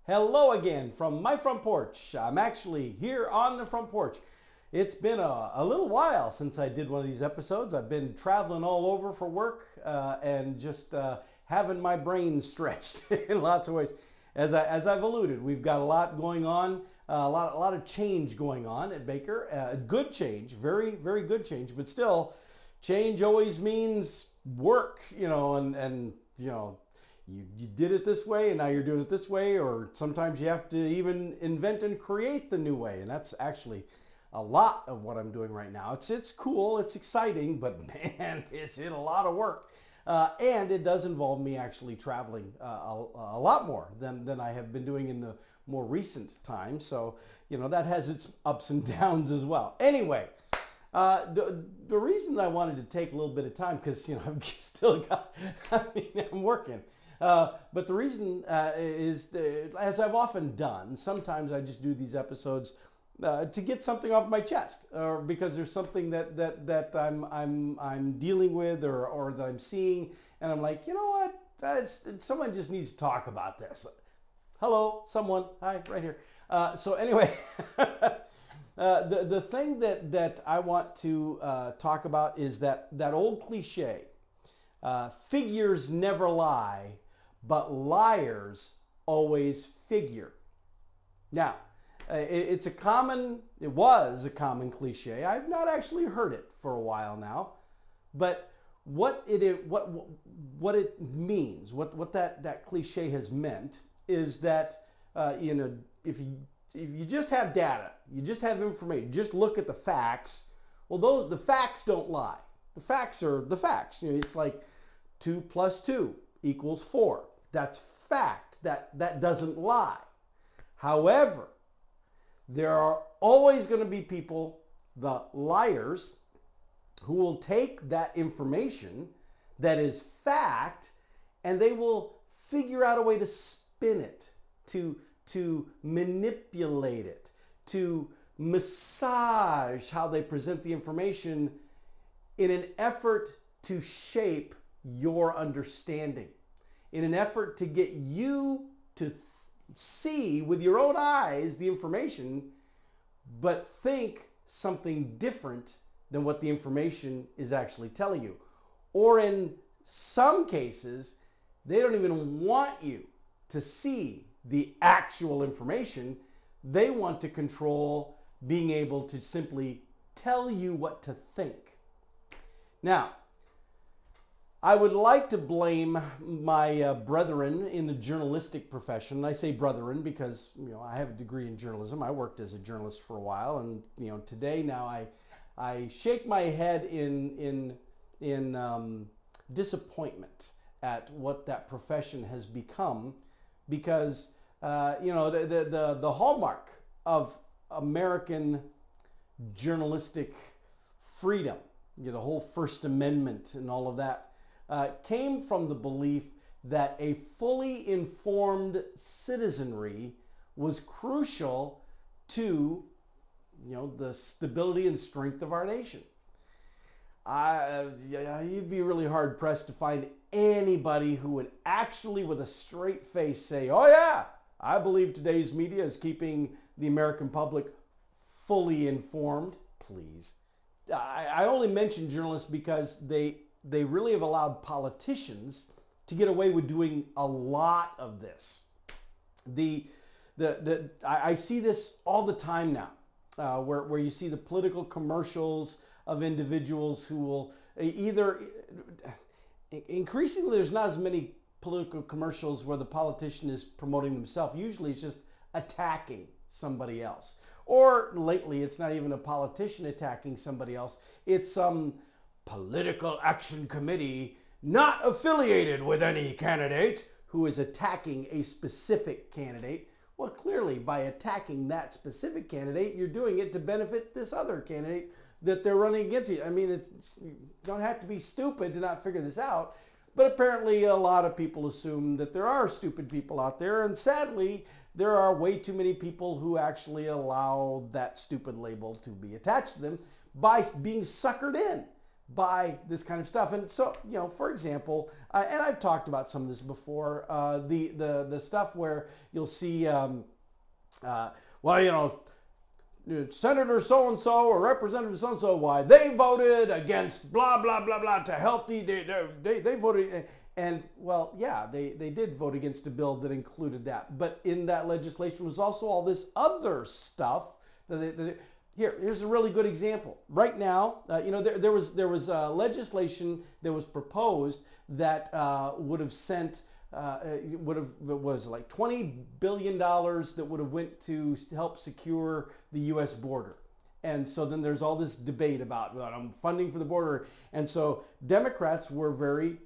Hello again from my front porch. I'm actually here on the front porch. It's been a little while since I did one of these episodes. I've been traveling all over for work and just having my brain stretched in lots of ways. As I've alluded, we've got a lot going on, a lot of change going on at Baker. Good change, very good change, but still, change always means work, and you did it this way and now you're doing it this way, or sometimes you have to even invent and create the new way, and that's actually a lot of what I'm doing right now. It's cool, it's exciting, but man, is it a lot of work. And it does involve me actually traveling a lot more than I have been doing in the more recent times. So, that has its ups and downs as well. Anyway, the reason I wanted to take a little bit of time, because, I've still got, I'm working. But the reason is, as I've often done, sometimes I just do these episodes to get something off my chest, or because there's something that I'm dealing with, or that I'm seeing, and I'm like, you know what, someone just needs to talk about this. Hello, someone, hi, right here. So anyway, the thing that I want to talk about is that old cliche, figures never lie, but liars always figure. Now, it was a common cliche. I've not actually heard it for a while now, but what it means, what that cliche has meant, is that if you just have data, you just have information, just look at the facts. Well, the facts don't lie. The facts are the facts. It's like 2 plus 2 equals 4. That's fact. That doesn't lie. However, there are always going to be people, the liars, who will take that information that is fact, and they will figure out a way to spin it, to manipulate it, to massage how they present the information in an effort to shape your understanding, in an effort to get you to see with your own eyes the information, but think something different than what the information is actually telling you. Or in some cases, they don't even want you to see the actual information. They want to control being able to simply tell you what to think. Now, I would like to blame my brethren in the journalistic profession. I say brethren because I have a degree in journalism. I worked as a journalist for a while, and today now I shake my head in disappointment at what that profession has become, because the hallmark of American journalistic freedom, the whole First Amendment and all of that, came from the belief that a fully informed citizenry was crucial to the stability and strength of our nation. You'd be really hard pressed to find anybody who would actually, with a straight face, say, oh yeah, I believe today's media is keeping the American public fully informed. Please. I only mention journalists because they really have allowed politicians to get away with doing a lot of this. I see this all the time now, where you see the political commercials of individuals who will increasingly, there's not as many political commercials where the politician is promoting themselves. Usually it's just attacking somebody else. Or lately, it's not even a politician attacking somebody else. It's some political action committee not affiliated with any candidate who is attacking a specific candidate. Well, clearly, by attacking that specific candidate, you're doing it to benefit this other candidate that they're running against you. I mean, you don't have to be stupid to not figure this out. But apparently, a lot of people assume that there are stupid people out there. And sadly, there are way too many people who actually allow that stupid label to be attached to them by being suckered in by this kind of stuff. And so, for example, and I've talked about some of this before, the stuff where you'll see, Senator so-and-so or Representative so-and-so, why they voted against blah, blah, blah, blah to help they voted. And, well, yeah, they did vote against a bill that included that. But in that legislation was also all this other stuff. Here's a really good example. Right now, there was legislation that was proposed that would have sent, was like $20 billion that would have went to help secure the U.S. border. And so then there's all this debate about funding for the border. And so Democrats were very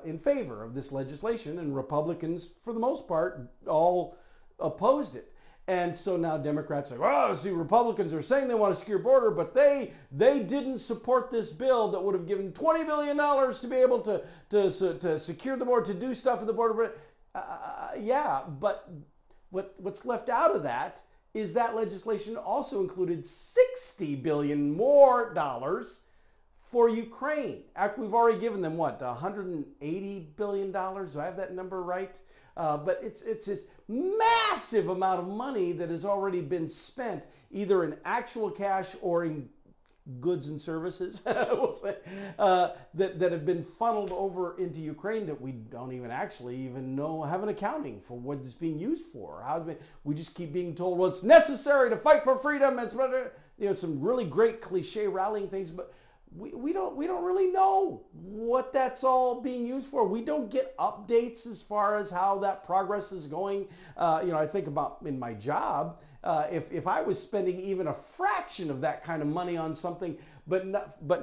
in favor of this legislation, and Republicans, for the most part, all opposed it. And so now Democrats say, well, see, Republicans are saying they want a secure border, but they didn't support this bill that would have given $20 billion to be able to secure the border, to do stuff at the border. But what's left out of that is that legislation also included $60 billion more dollars for Ukraine, after we've already given them, $180 billion? Do I have that number right? But it's this massive amount of money that has already been spent, either in actual cash or in goods and services, we'll say, that have been funneled over into Ukraine that we don't even know, have an accounting for what it's being used for. We just keep being told, well, it's necessary to fight for freedom. It's some really great cliche rallying things, but we don't really know what that's all being used for. We don't get updates as far as how that progress is going. I think about in my job, if I was spending even a fraction of that kind of money on something, but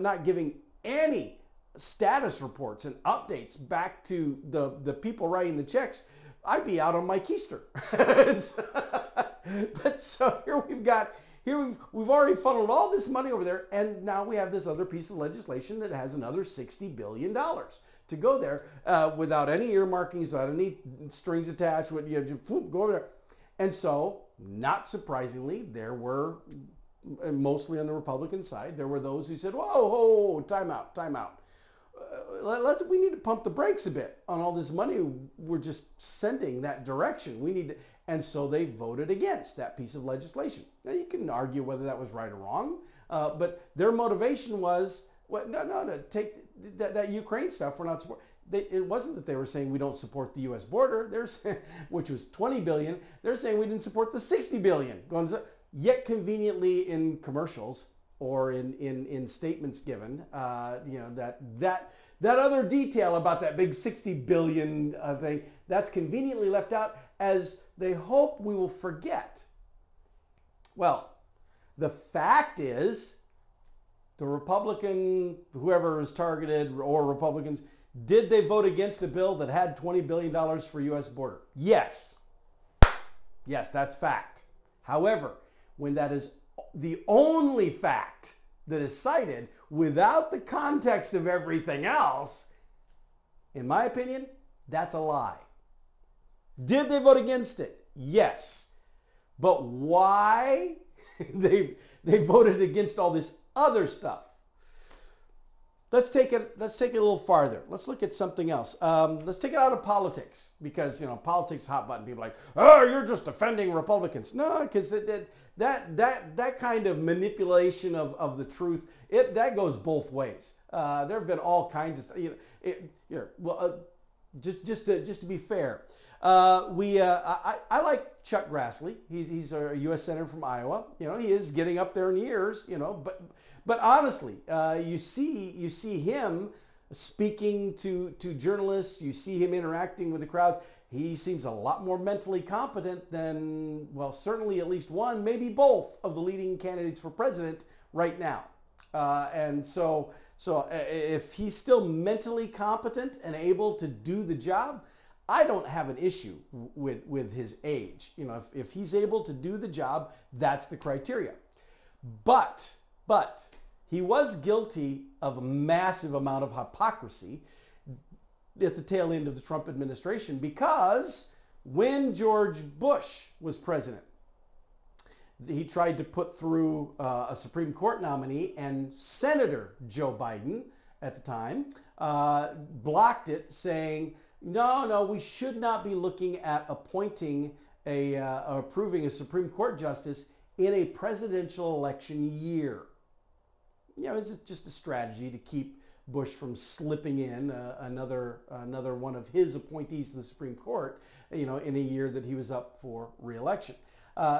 not giving any status reports and updates back to the people writing the checks, I'd be out on my keister. But so we've already funneled all this money over there, and now we have this other piece of legislation that has another $60 billion to go there without any earmarkings, without any strings attached. Go over there. And so, not surprisingly, there were, mostly on the Republican side, there were those who said, whoa, time out. We need to pump the brakes a bit on all this money we're just sending that direction. And so they voted against that piece of legislation. Now you can argue whether that was right or wrong, but their motivation was, take that Ukraine stuff. We're not supporting. It wasn't that they were saying we don't support the U.S. border, which was $20 billion. They're saying we didn't support the $60 billion. Yet conveniently in commercials or in statements given, that other detail about that big $60 billion thing, that's conveniently left out, as they hope we will forget. Well, the fact is, the Republican, whoever is targeted, or Republicans, did they vote against a bill that had $20 billion for U.S. border? Yes. Yes, that's fact. However, when that is the only fact that is cited without the context of everything else, in my opinion, that's a lie. Did they vote against it? Yes. But why they voted against all this other stuff? Let's take it a little farther. Let's look at something else. Let's take it out of politics, because politics hot button. People are like, oh, you're just defending Republicans. No, because that kind of manipulation of the truth, that goes both ways. There have been all kinds of stuff. Just to be fair, I like Chuck Grassley. He's a U.S. Senator from Iowa. He is getting up there in years. But honestly, you see him speaking to journalists. You see him interacting with the crowd. He seems a lot more mentally competent than, well, certainly at least one, maybe both of the leading candidates for president right now. And so if he's still mentally competent and able to do the job, I don't have an issue with his age. If he's able to do the job, that's the criteria. But he was guilty of a massive amount of hypocrisy at the tail end of the Trump administration, because when George Bush was president, he tried to put through a Supreme Court nominee, and Senator Joe Biden at the time, blocked it, saying, no, we should not be looking at appointing approving a Supreme Court justice in a presidential election year. It's just a strategy to keep Bush from slipping in another one of his appointees to the Supreme Court, in a year that he was up for re-election.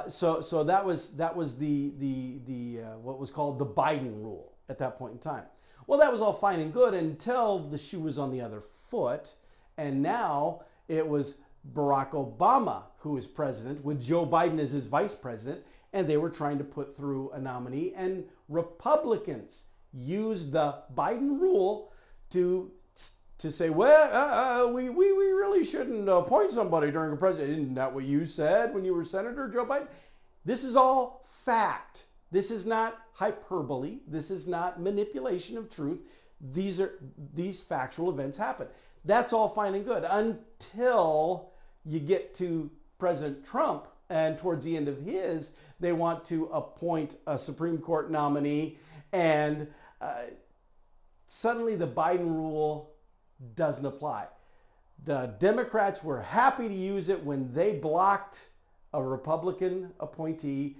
So that was the what was called the Biden rule at that point in time. Well, that was all fine and good until the shoe was on the other foot, and now it was Barack Obama who was president with Joe Biden as his vice president, and they were trying to put through a nominee, and Republicans used the Biden rule to say, well, we really shouldn't appoint somebody during a president. Isn't that what you said when you were Senator Joe Biden? This is all fact. This is not hyperbole. This is not manipulation of truth. These factual events happen. That's all fine and good until you get to President Trump, and towards the end of his, they want to appoint a Supreme Court nominee, and suddenly the Biden rule doesn't apply. The Democrats were happy to use it when they blocked a Republican appointee.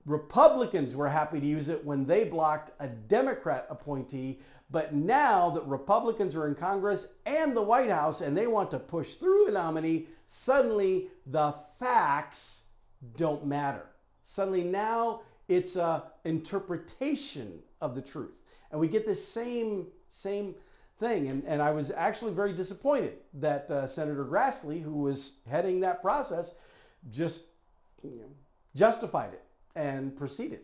Republicans were happy to use it when they blocked a Democrat appointee. But now that Republicans are in Congress and the White House and they want to push through a nominee, suddenly the facts don't matter. Suddenly now it's an interpretation of the truth. And we get this same thing. And I was actually very disappointed that Senator Grassley, who was heading that process, just justified it and proceeded.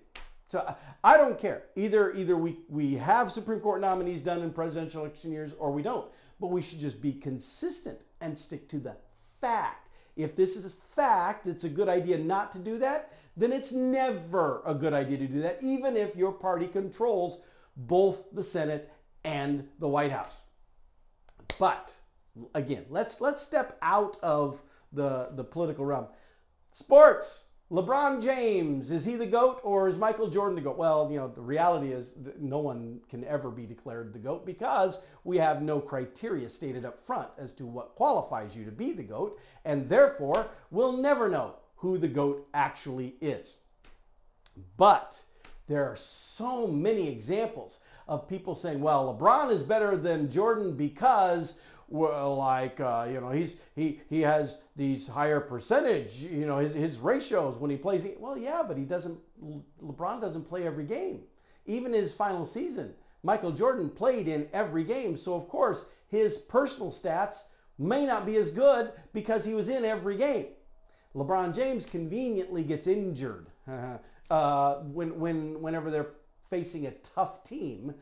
So I don't care. Either we have Supreme Court nominees done in presidential election years or we don't. But we should just be consistent and stick to the fact. If this is a fact, it's a good idea not to do that, then it's never a good idea to do that, even if your party controls both the Senate and the White House. But again, let's step out of the political realm. Sports. LeBron James, is he the GOAT or is Michael Jordan the GOAT? Well, the reality is that no one can ever be declared the GOAT because we have no criteria stated up front as to what qualifies you to be the GOAT, and therefore we'll never know who the GOAT actually is. But there are so many examples of people saying, well, LeBron is better than Jordan because, well, he has these higher percentage, his ratios when he plays. Well, yeah, but LeBron doesn't play every game. Even his final season, Michael Jordan played in every game. So, of course, his personal stats may not be as good because he was in every game. LeBron James conveniently gets injured whenever they're facing a tough team.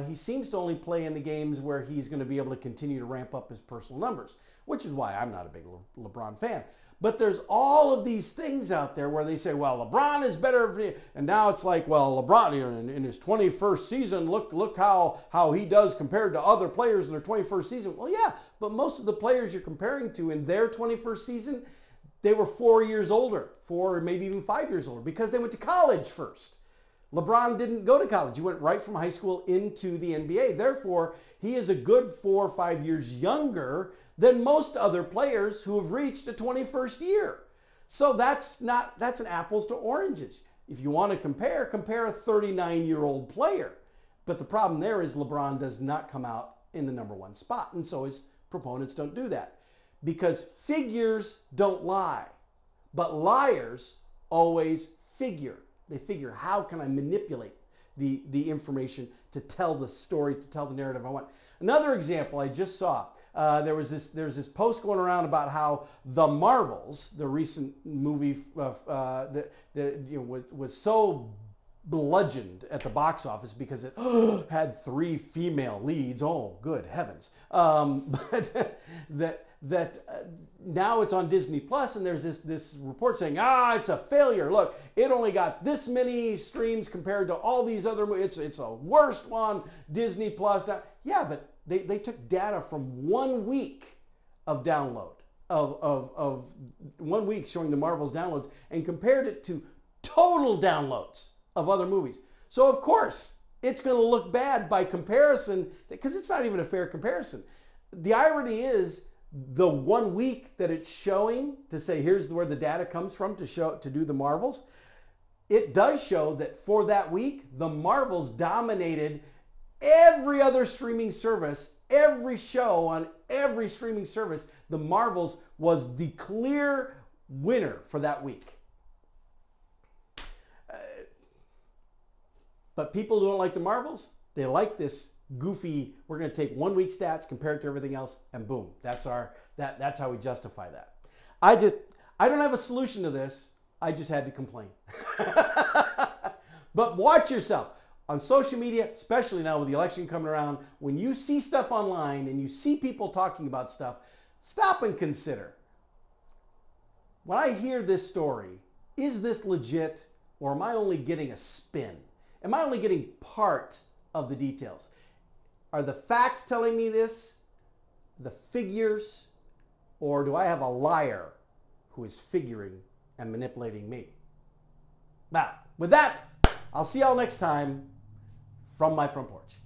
He seems to only play in the games where he's going to be able to continue to ramp up his personal numbers, which is why I'm not a big LeBron fan. But there's all of these things out there where they say, well, LeBron is better. And now it's like, well, LeBron in his 21st season, look how he does compared to other players in their 21st season. Well, yeah, but most of the players you're comparing to in their 21st season, they were 4 years older, 4 or maybe even 5 years older, because they went to college first. LeBron didn't go to college. He went right from high school into the NBA. Therefore, he is a good 4 or 5 years younger than most other players who have reached a 21st year. So that's an apples to oranges. If you want to compare a 39-year-old player. But the problem there is LeBron does not come out in the number one spot. And so his proponents don't do that. Because figures don't lie. But liars always figure. They figure, how can I manipulate the information to tell the story, to tell the narrative I want. Another example I just saw, there's this post going around about how The Marvels, the recent movie that was so bludgeoned at the box office because it had 3 female leads. Oh, good heavens! But that now it's on Disney Plus, and there's this report saying, it's a failure. Look, it only got this many streams compared to all these other movies. It's a worst one, Disney Plus. Yeah, but they took data from 1 week of download, of 1 week showing the Marvel's downloads, and compared it to total downloads of other movies. So of course it's going to look bad by comparison because it's not even a fair comparison. The irony is the 1 week that it's showing to say here's where the data comes from to do the Marvels. It does show that for that week, the Marvels dominated every other streaming service, every show on every streaming service. The Marvels was the clear winner for that week. But people who don't like the Marvels, they like this goofy, we're going to take 1 week stats, compare it to everything else, and boom, that's how we justify that. I don't have a solution to this. I just had to complain. But watch yourself. On social media, especially now with the election coming around, when you see stuff online and you see people talking about stuff, stop and consider. When I hear this story, is this legit or am I only getting a spin? Am I only getting part of the details? Are the facts telling me this, the figures, or do I have a liar who is figuring and manipulating me? Now, with that, I'll see y'all next time from my front porch.